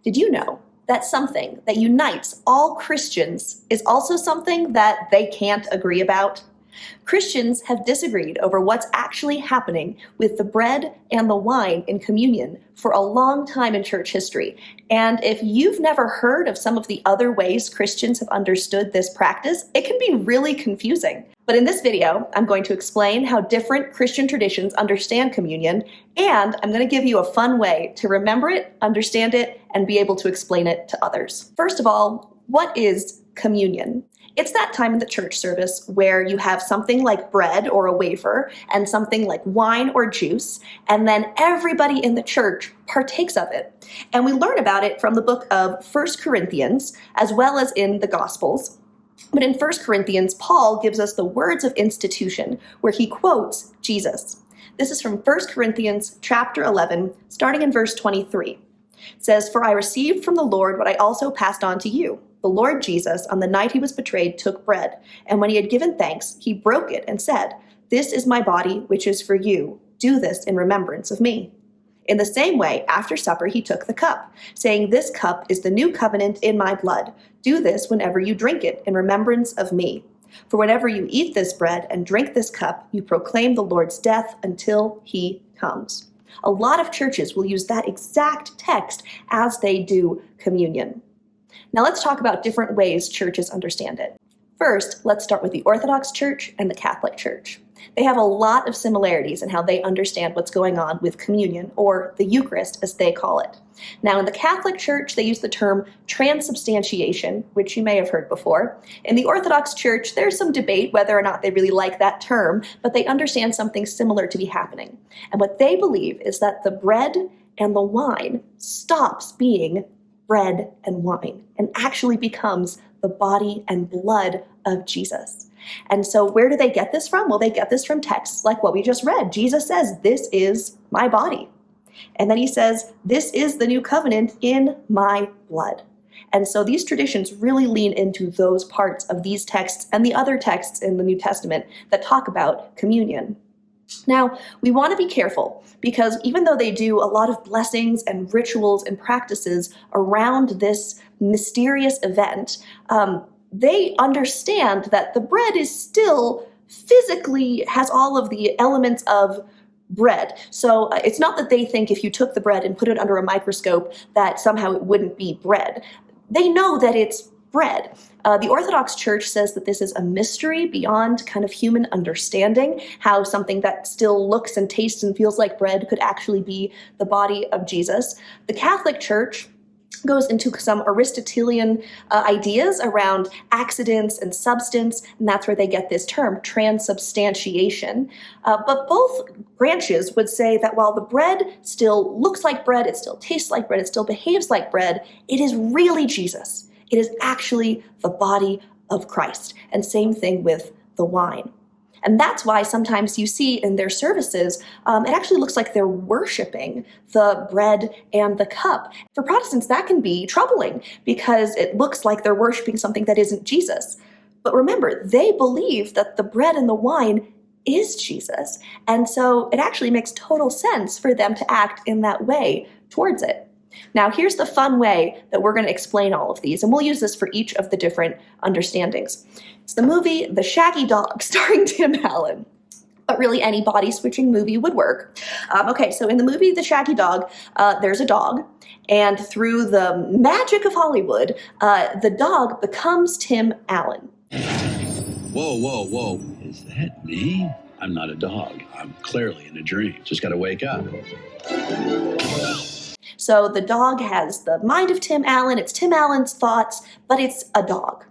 Did you know that something that unites all Christians is also something that they can't agree about? Christians have disagreed over what's actually happening with the bread and the wine in communion for a long time in church history. And if you've never heard of some of the other ways Christians have understood this practice, it can be really confusing. But in this video, I'm going to explain how different Christian traditions understand communion, and I'm going to give you a fun way to remember it, understand it, and be able to explain it to others. First of all, what is communion? It's that time in the church service where you have something like bread or a wafer and something like wine or juice, and then everybody in the church partakes of it. And we learn about it from the book of 1 Corinthians, as well as in the Gospels. But in 1 Corinthians, Paul gives us the words of institution, where he quotes Jesus. This is from 1 Corinthians chapter 11, starting in verse 23. It says, "For I received from the Lord what I also passed on to you. The Lord Jesus, on the night he was betrayed, took bread, and when he had given thanks, he broke it and said, 'This is my body, which is for you. Do this in remembrance of me.' In the same way, after supper, he took the cup, saying, 'This cup is the new covenant in my blood. Do this whenever you drink it in remembrance of me. For whenever you eat this bread and drink this cup, you proclaim the Lord's death until he comes.'" A lot of churches will use that exact text as they do communion. Now let's talk about different ways churches understand it. First, let's start with the Orthodox Church and the Catholic Church. They have a lot of similarities in how they understand what's going on with communion, or the Eucharist as they call it. Now in the Catholic Church, they use the term Transubstantiation, which you may have heard before. In the Orthodox Church, there's some debate whether or not they really like that term, but they understand something similar to be happening. And what they believe is that the bread and the wine stops being bread and wine and actually becomes the body and blood of Jesus. And so where do they get this from? Well, they get this from texts like what we just read. Jesus says, "This is my body." And then he says, "This is the new covenant in my blood." And so these traditions really lean into those parts of these texts and the other texts in the New Testament that talk about communion. Now, we want to be careful because even though they do a lot of blessings and rituals and practices around this mysterious event, they understand that the bread is still physically has all of the elements of bread. So it's not that they think if you took the bread and put it under a microscope that somehow it wouldn't be bread. They know that it's bread. The Orthodox Church says that this is a mystery beyond kind of human understanding, how something that still looks and tastes and feels like bread could actually be the body of Jesus. The Catholic Church goes into some Aristotelian ideas around accidents and substance, and that's where they get this term, transubstantiation. But both branches would say that while the bread still looks like bread, it still tastes like bread, it still behaves like bread, it is really Jesus. It is actually the body of Christ. And same thing with the wine. And that's why sometimes you see in their services, it actually looks like they're worshiping the bread and the cup. For Protestants, that can be troubling because it looks like they're worshiping something that isn't Jesus. But remember, they believe that the bread and the wine is Jesus. And so it actually makes total sense for them to act in that way towards it. Now, here's the fun way that we're going to explain all of these, and we'll use this for each of the different understandings. It's the movie The Shaggy Dog, starring Tim Allen. But really, any body-switching movie would work. Okay, so in the movie The Shaggy Dog, there's a dog, and through the magic of Hollywood, the dog becomes Tim Allen. Whoa, whoa, whoa. Is that me? I'm not a dog. I'm clearly in a dream. Just got to wake up. So the dog has the mind of Tim Allen, it's Tim Allen's thoughts, but it's a dog.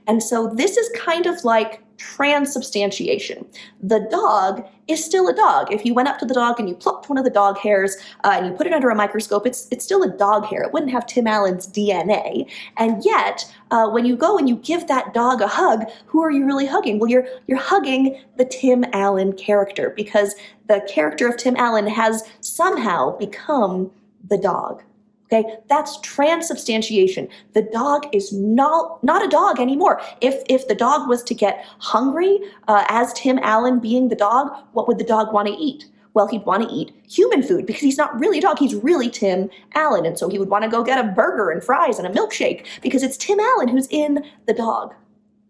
And so this is kind of like transubstantiation. The dog is still a dog. If you went up to the dog and you plucked one of the dog hairs and you put it under a microscope, it's still a dog hair. It wouldn't have Tim Allen's DNA. And yet, when you go and you give that dog a hug, who are you really hugging? Well, you're hugging the Tim Allen character because the character of Tim Allen has somehow become the dog. Okay, that's transubstantiation. The dog is not a dog anymore. If the dog was to get hungry, as Tim Allen being the dog, what would the dog want to eat? Well, he'd want to eat human food because he's not really a dog. He's really Tim Allen. And so he would want to go get a burger and fries and a milkshake because it's Tim Allen who's in the dog.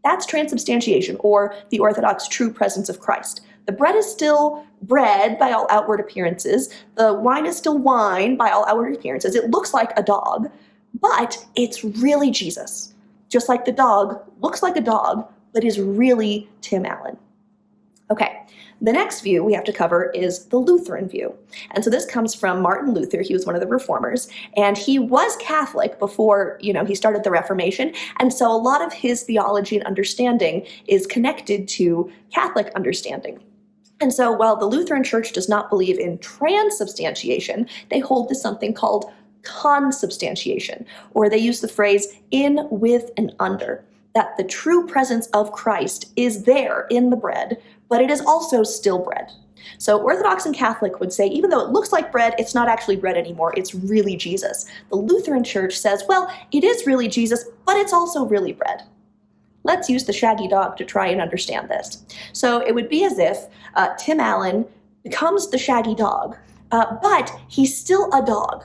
That's transubstantiation, or the Orthodox true presence of Christ. The bread is still bread by all outward appearances. The wine is still wine by all outward appearances. It looks like a dog, but it's really Jesus. Just like the dog looks like a dog, but is really Tim Allen. Okay, the next view we have to cover is the Lutheran view. And so this comes from Martin Luther. He was one of the reformers, and he was Catholic before, he started the Reformation. And so a lot of his theology and understanding is connected to Catholic understanding. And so while the Lutheran Church does not believe in transubstantiation, they hold to something called consubstantiation, or they use the phrase in, with, and under, that the true presence of Christ is there in the bread, but it is also still bread. So Orthodox and Catholic would say, even though it looks like bread, it's not actually bread anymore, it's really Jesus. The Lutheran Church says, well, it is really Jesus, but it's also really bread. Let's use the Shaggy Dog to try and understand this. So it would be as if Tim Allen becomes the Shaggy Dog, but he's still a dog.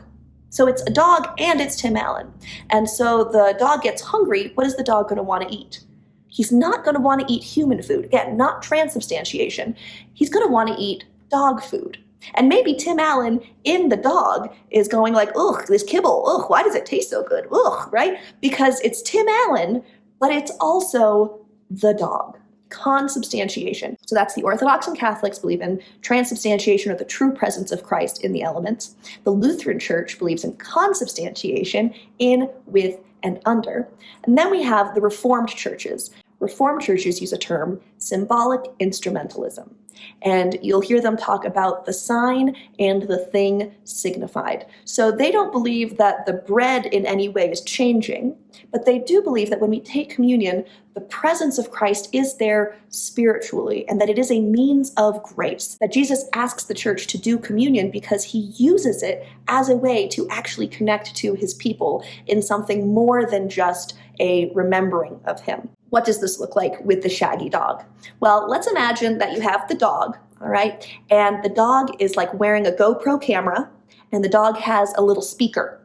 So it's a dog and it's Tim Allen. And so the dog gets hungry. What is the dog going to want to eat? He's not going to want to eat human food. Again, not transubstantiation. He's going to want to eat dog food. And maybe Tim Allen in the dog is going like, ugh, this kibble, ugh, why does it taste so good? Ugh, right? Because it's Tim Allen, but it's also the dog. Consubstantiation. So that's the Orthodox and Catholics believe in transubstantiation, or the true presence of Christ in the elements. The Lutheran Church believes in consubstantiation, in, with, and under. And then we have the Reformed churches. Reformed churches use a term, symbolic instrumentalism. And you'll hear them talk about the sign and the thing signified. So they don't believe that the bread in any way is changing, but they do believe that when we take communion, the presence of Christ is there spiritually, and that it is a means of grace. That Jesus asks the church to do communion because he uses it as a way to actually connect to his people in something more than just a remembering of him. What does this look like with the Shaggy Dog? Well, let's imagine that you have the dog, all right? And the dog is like wearing a GoPro camera, and the dog has a little speaker.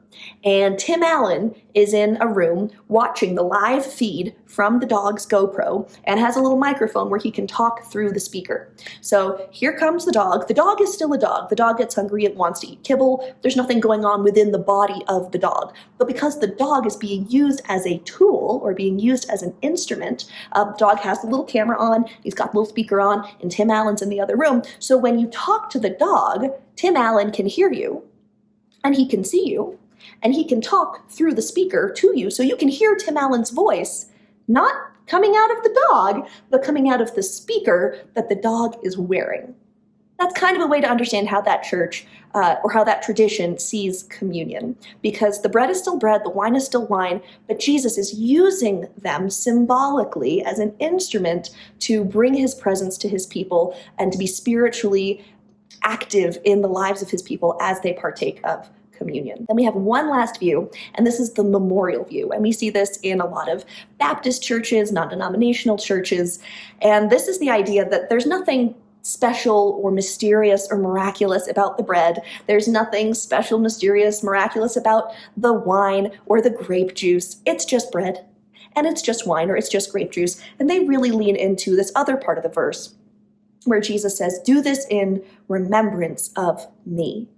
And Tim Allen is in a room watching the live feed from the dog's GoPro and has a little microphone where he can talk through the speaker. So here comes the dog. The dog is still a dog. The dog gets hungry. It wants to eat kibble. There's nothing going on within the body of the dog. But because the dog is being used as a tool or being used as an instrument, the dog has the little camera on. He's got the little speaker on, and Tim Allen's in the other room. So when you talk to the dog, Tim Allen can hear you, and he can see you, and he can talk through the speaker to you, so you can hear Tim Allen's voice, not coming out of the dog, but coming out of the speaker that the dog is wearing. That's kind of a way to understand how that church or how that tradition sees communion, because the bread is still bread, the wine is still wine, but Jesus is using them symbolically as an instrument to bring his presence to his people and to be spiritually active in the lives of his people as they partake of communion. Then we have one last view, and this is the memorial view. And we see this in a lot of Baptist churches, non-denominational churches. And this is the idea that there's nothing special or mysterious or miraculous about the bread. There's nothing special, mysterious, miraculous about the wine or the grape juice. It's just bread, and it's just wine, or it's just grape juice. And they really lean into this other part of the verse where Jesus says, "Do this in remembrance of me."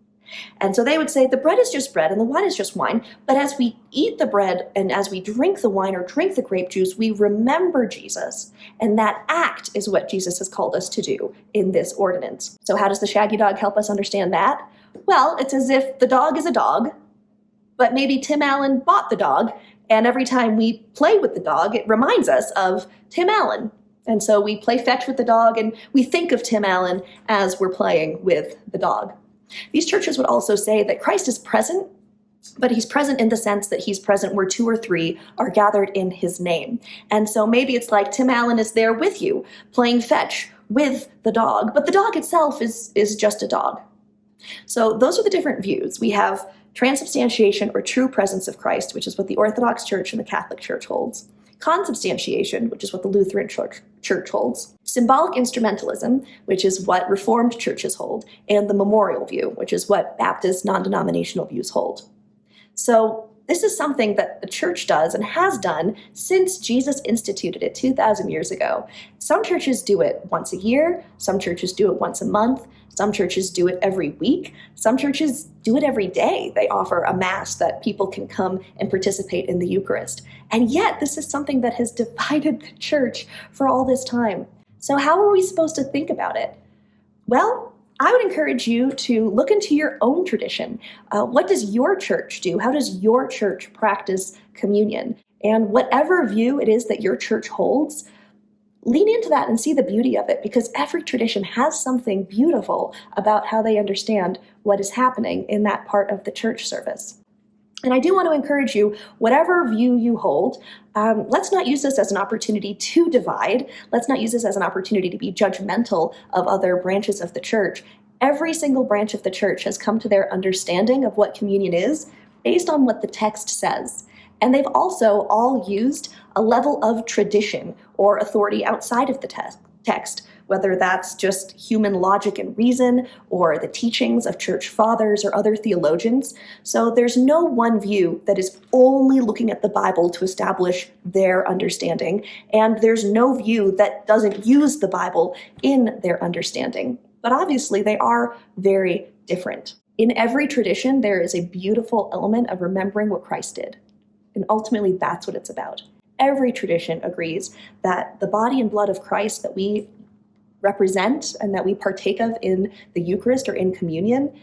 And so they would say the bread is just bread and the wine is just wine, but as we eat the bread and as we drink the wine or drink the grape juice, we remember Jesus. And that act is what Jesus has called us to do in this ordinance. So how does the Shaggy Dog help us understand that? Well, it's as if the dog is a dog, but maybe Tim Allen bought the dog, and every time we play with the dog, it reminds us of Tim Allen. And so we play fetch with the dog, and we think of Tim Allen as we're playing with the dog. These churches would also say that Christ is present, but he's present in the sense that he's present where two or three are gathered in his name. And so maybe it's like Tim Allen is there with you, playing fetch with the dog, but the dog itself is just a dog. So those are the different views. We have transubstantiation, or true presence of Christ, which is what the Orthodox Church and the Catholic Church holds. Consubstantiation, which is what the Lutheran Church holds, symbolic instrumentalism, which is what Reformed churches hold, and the memorial view, which is what Baptist non-denominational views hold. So this is something that the church does and has done since Jesus instituted it 2,000 years ago. Some churches do it once a year, some churches do it once a month, some churches do it every week, some churches do it every day. They offer a mass that people can come and participate in the Eucharist. And yet, this is something that has divided the church for all this time. So how are we supposed to think about it? Well, I would encourage you to look into your own tradition. What does your church do? How does your church practice communion? And whatever view it is that your church holds, lean into that and see the beauty of it, because every tradition has something beautiful about how they understand what is happening in that part of the church service. And I do want to encourage you, whatever view you hold, let's not use this as an opportunity to divide. Let's not use this as an opportunity to be judgmental of other branches of the church. Every single branch of the church has come to their understanding of what communion is based on what the text says. And they've also all used a level of tradition or authority outside of the text, whether that's just human logic and reason or the teachings of church fathers or other theologians. So there's no one view that is only looking at the Bible to establish their understanding, and there's no view that doesn't use the Bible in their understanding. But obviously they are very different. In every tradition, there is a beautiful element of remembering what Christ did. And ultimately, that's what it's about. Every tradition agrees that the body and blood of Christ that we represent and that we partake of in the Eucharist or in communion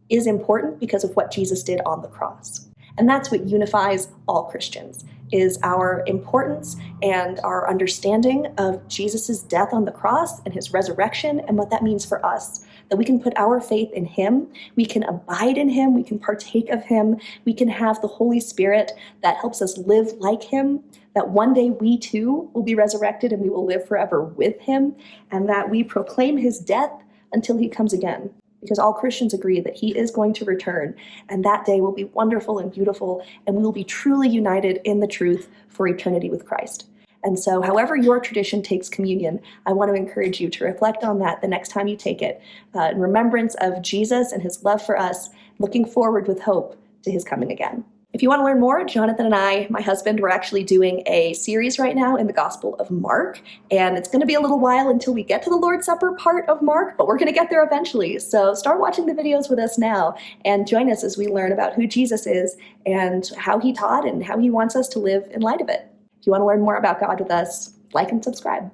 is important because of what Jesus did on the cross. And that's what unifies all Christians, is our importance and our understanding of Jesus' death on the cross and his resurrection and what that means for us. That we can put our faith in him, we can abide in him, we can partake of him, we can have the Holy Spirit that helps us live like him, that one day we too will be resurrected and we will live forever with him, and that we proclaim his death until he comes again. Because all Christians agree that he is going to return, and that day will be wonderful and beautiful, and we will be truly united in the truth for eternity with Christ. And so however your tradition takes communion, I want to encourage you to reflect on that the next time you take it, in remembrance of Jesus and his love for us, looking forward with hope to his coming again. If you want to learn more, Jonathan and I, my husband, we're actually doing a series right now in the Gospel of Mark, and it's going to be a little while until we get to the Lord's Supper part of Mark, but we're going to get there eventually. So start watching the videos with us now and join us as we learn about who Jesus is and how he taught and how he wants us to live in light of it. If you want to learn more about God with us, like and subscribe.